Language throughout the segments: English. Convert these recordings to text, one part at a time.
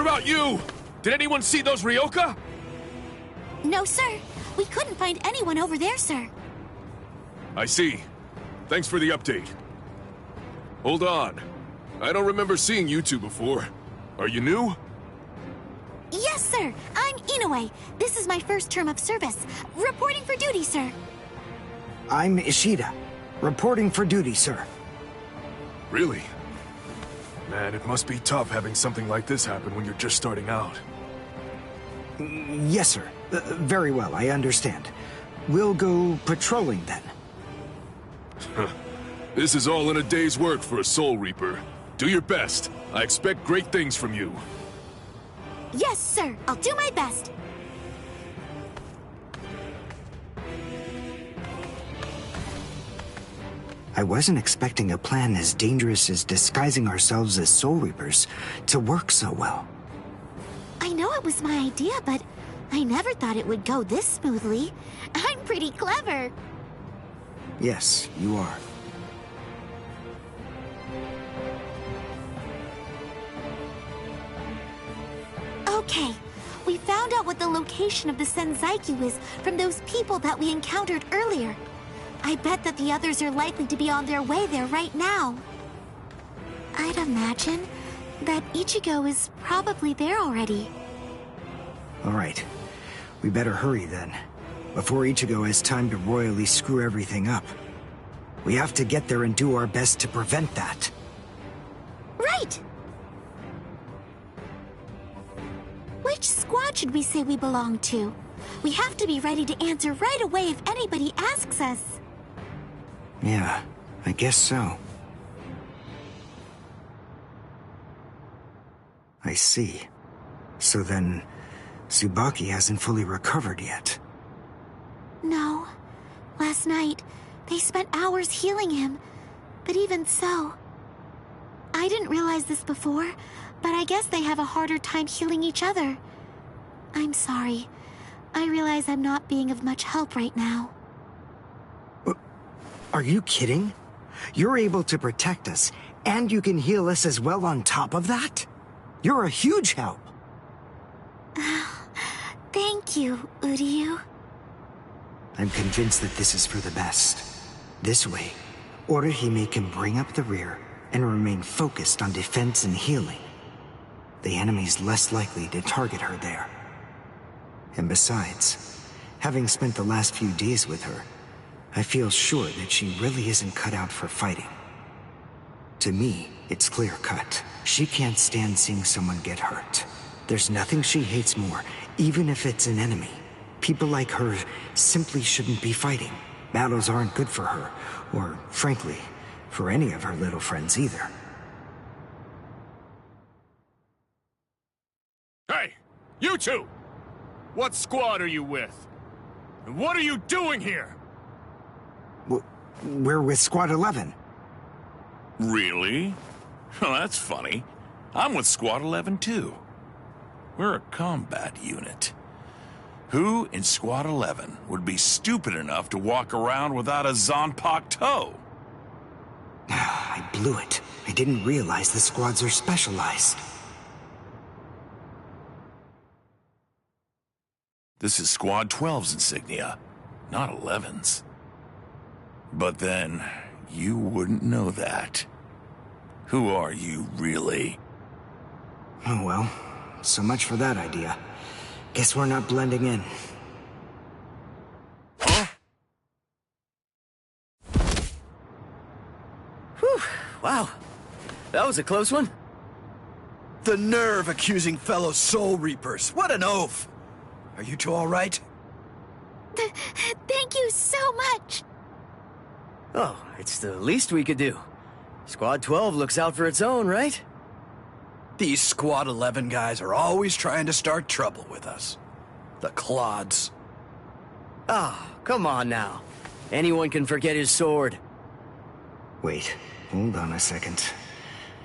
about you? Did anyone see those Ryoka? No, sir. We couldn't find anyone over there, sir. I see. Thanks for the update. Hold on. I don't remember seeing you two before. Are you new? Yes, sir. I'm Inoue. This is my first term of service. Reporting for duty, sir. I'm Ishida. Reporting for duty, sir. Really? Man, it must be tough having something like this happen when you're just starting out. Yes, sir. Very well, I understand. We'll go patrolling then. This is all in a day's work for a Soul Reaper. Do your best. I expect great things from you. Yes, sir. I'll do my best. I wasn't expecting a plan as dangerous as disguising ourselves as Soul Reapers to work so well. I know it was my idea, but I never thought it would go this smoothly. I'm pretty clever. Yes, you are. Okay, we found out what the location of the Senzaikyu is from those people that we encountered earlier. I bet that the others are likely to be on their way there right now. I'd imagine that Ichigo is probably there already. All right. We better hurry then, before Ichigo has time to royally screw everything up. We have to get there and do our best to prevent that. Right! Which squad should we say we belong to? We have to be ready to answer right away if anybody asks us. Yeah, I guess so. I see. So then, Tsubaki hasn't fully recovered yet. No. Last night, they spent hours healing him. But even so... I didn't realize this before, but I guess they have a harder time healing each other. I'm sorry. I realize I'm not being of much help right now. Are you kidding? You're able to protect us, and you can heal us as well on top of that? You're a huge help. Thank you, Uryu. I'm convinced that this is for the best. This way, Orihime can bring up the rear and remain focused on defense and healing. The enemy's less likely to target her there. And besides, having spent the last few days with her, I feel sure that she really isn't cut out for fighting. To me, it's clear-cut. She can't stand seeing someone get hurt. There's nothing she hates more, even if it's an enemy. People like her simply shouldn't be fighting. Battles aren't good for her, or, frankly, for any of her little friends either. Hey, you two! What squad are you with? And what are you doing here? We're with Squad 11. Really? Well, that's funny. I'm with Squad 11 too. We're a combat unit. Who in Squad 11 would be stupid enough to walk around without a Zanpakuto toe? I blew it. I didn't realize the squads are specialized. This is Squad 12's insignia, not 11's. But then, you wouldn't know that. Who are you, really? Oh well, so much for that idea. Guess we're not blending in. Huh? Whew, wow. That was a close one. The nerve accusing fellow Soul Reapers. What an oaf! Are you two all right? Thank you so much! Oh, it's the least we could do. Squad 12 looks out for its own, right? These Squad 11 guys are always trying to start trouble with us. The clods. Ah, come on now. Anyone can forget his sword. Wait, hold on a second.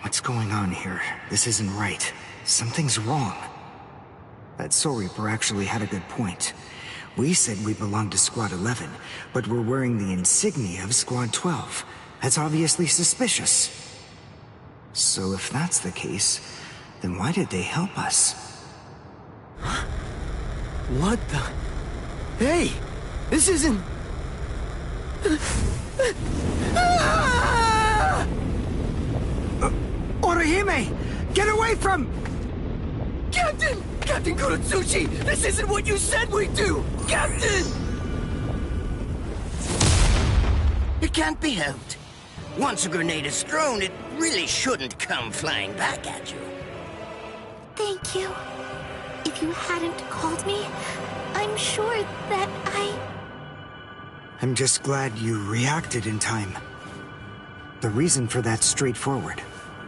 What's going on here? This isn't right. Something's wrong. That Soul Reaper actually had a good point. We said we belonged to Squad 11, but we're wearing the insignia of Squad 12. That's obviously suspicious. So if that's the case, then why did they help us? What the? Hey! This isn't... Orihime! Get away from... Captain! Captain Kuratsuchi! This isn't what you said we'd do! Captain! It can't be helped. Once a grenade is thrown, it really shouldn't come flying back at you. Thank you. If you hadn't called me, I'm sure that I'm just glad you reacted in time. The reason for that's straightforward.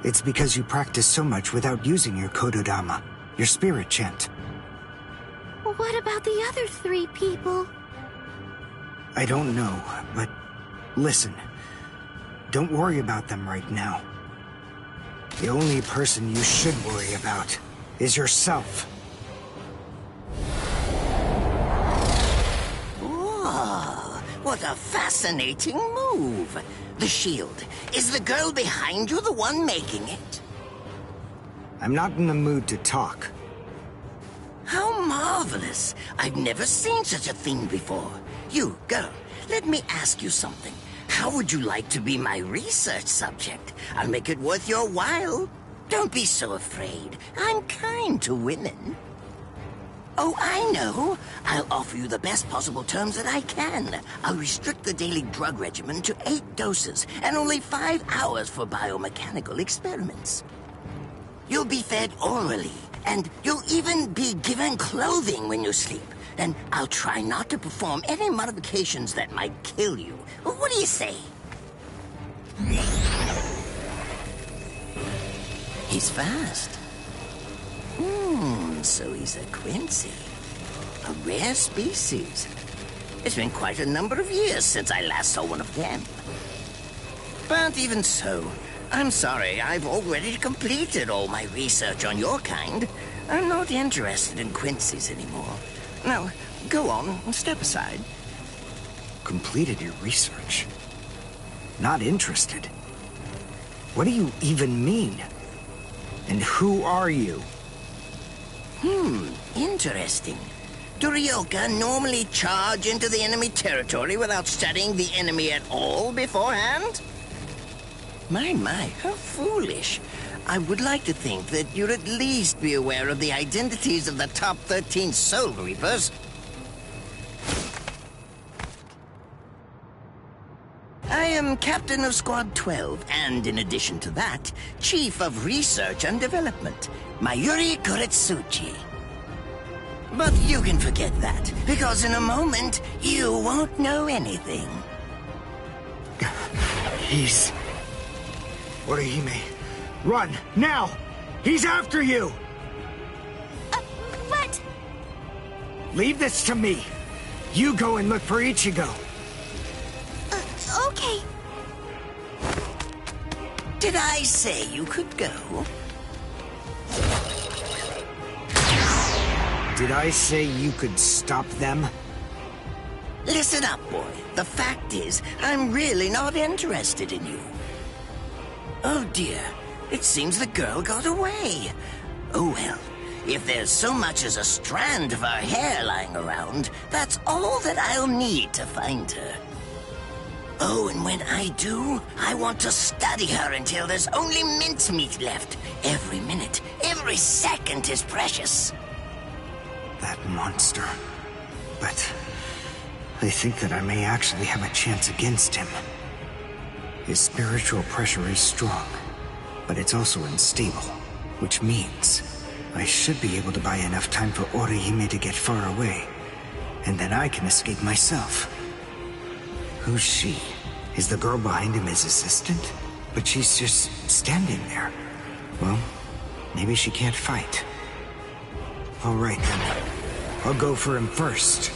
It's because you practice so much without using your Kododama, your spirit chant. What about the other 3 people? I don't know, but listen. Don't worry about them right now. The only person you should worry about is yourself. Oh, what a fascinating move. The shield. Is the girl behind you the one making it? I'm not in the mood to talk. How marvelous. I've never seen such a thing before. You, girl, let me ask you something. How would you like to be my research subject? I'll make it worth your while. Don't be so afraid. I'm kind to women. Oh, I know. I'll offer you the best possible terms that I can. I'll restrict the daily drug regimen to 8 doses and only 5 hours for biomechanical experiments. You'll be fed orally, and you'll even be given clothing when you sleep. And I'll try not to perform any modifications that might kill you. What do you say? He's fast. So he's a Quincy. A rare species. It's been quite a number of years since I last saw one of them. But even so, I'm sorry, I've already completed all my research on your kind. I'm not interested in Quincy's anymore. Now, go on, step aside. Completed your research? Not interested? What do you even mean? And who are you? Interesting. Do Ryoka normally charge into the enemy territory without studying the enemy at all beforehand? My, how foolish. I would like to think that you'd at least be aware of the identities of the top 13 Soul Reapers. I am Captain of Squad 12, and in addition to that, Chief of Research and Development, Mayuri Kuretsuchi. But you can forget that, because in a moment, you won't know anything. He's... Orihime, run, now! He's after you! But... Leave this to me. You go and look for Ichigo. Okay. Did I say you could go? Did I say you could stop them? Listen up, boy. The fact is, I'm really not interested in you. Oh dear, it seems the girl got away. Oh well, if there's so much as a strand of her hair lying around, that's all that I'll need to find her. Oh, and when I do, I want to study her until there's only mincemeat left. Every minute, every second is precious. That monster. But I think that I may actually have a chance against him. His spiritual pressure is strong, but it's also unstable, which means I should be able to buy enough time for Orihime to get far away, and then I can escape myself. Who's she? Is the girl behind him his assistant? But she's just standing there. Well, maybe she can't fight. All right then. I'll go for him first.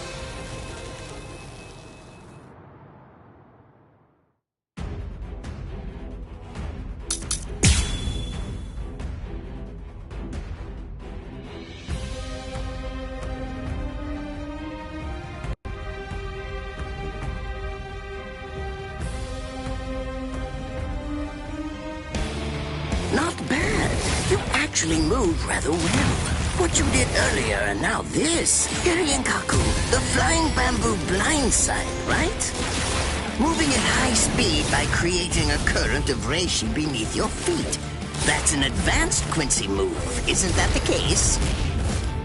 actually move rather well. What you did earlier and now this. Kaku, the flying bamboo blindside, right? Moving at high speed by creating a current of reishi beneath your feet. That's an advanced Quincy move, isn't that the case?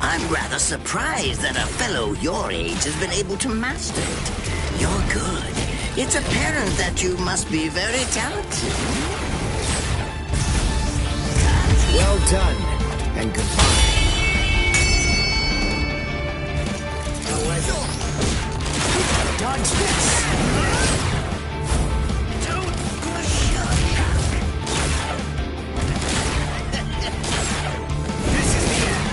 I'm rather surprised that a fellow your age has been able to master it. You're good. It's apparent that you must be very talented. Well done, and goodbye. Dodge this! Don't push your luck. This is the end!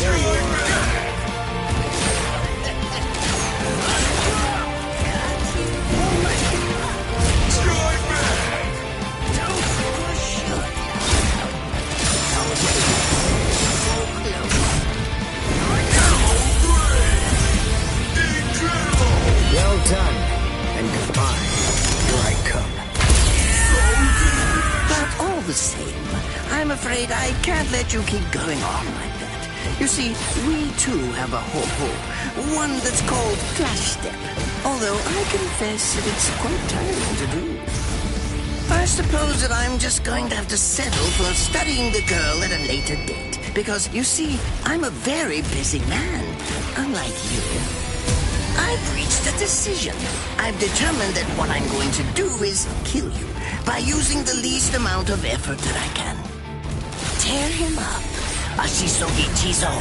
There you are. Well done, and goodbye. Here I come. But all the same, I'm afraid I can't let you keep going on like that. You see, we too have a ho-ho, one that's called Flash Step. Although I confess that it's quite tiring to do. I suppose that I'm just going to have to settle for studying the girl at a later date. Because, you see, I'm a very busy man, unlike you. I've reached a decision. I've determined that what I'm going to do is kill you by using the least amount of effort that I can. Tear him up. Ashisogi Chizo.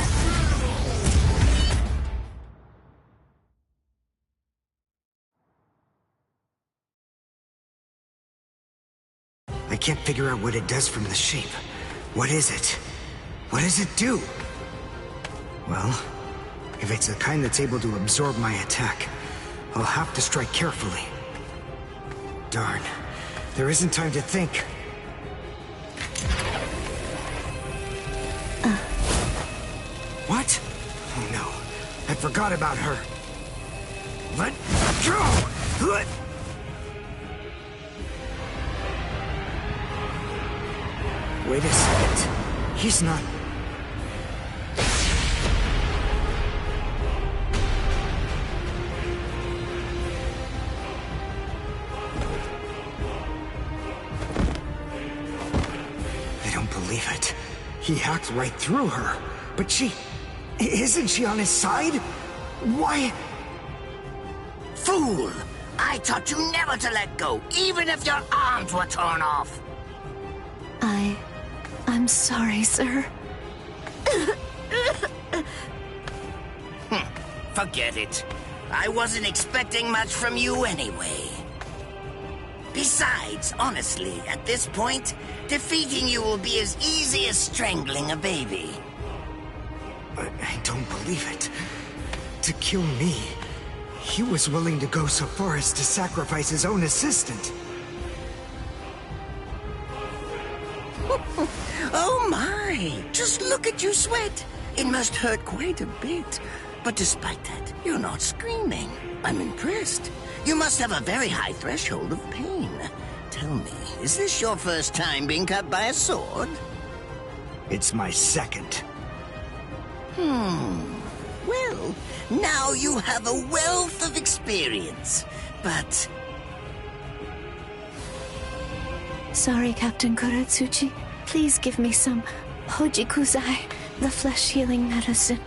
I can't figure out what it does from the shape. What is it? What does it do? Well, if it's the kind that's able to absorb my attack, I'll have to strike carefully. Darn. There isn't time to think. What? Oh no. I forgot about her. Let go! Let... Wait a second. He's not... I don't believe it. He hacked right through her. But she... Isn't she on his side? Why... Fool! I taught you never to let go, even if your arms were torn off. I'm sorry, sir. Forget it. I wasn't expecting much from you anyway. Besides, honestly, at this point, defeating you will be as easy as strangling a baby. I don't believe it. To kill me, he was willing to go so far as to sacrifice his own assistant. Oh my! Just look at you sweat! It must hurt quite a bit. But despite that, you're not screaming. I'm impressed. You must have a very high threshold of pain. Tell me, is this your first time being cut by a sword? It's my second. Well, now you have a wealth of experience. But... Sorry, Captain Kuratsuchi. Please give me some Hojikuzai, the flesh healing medicine.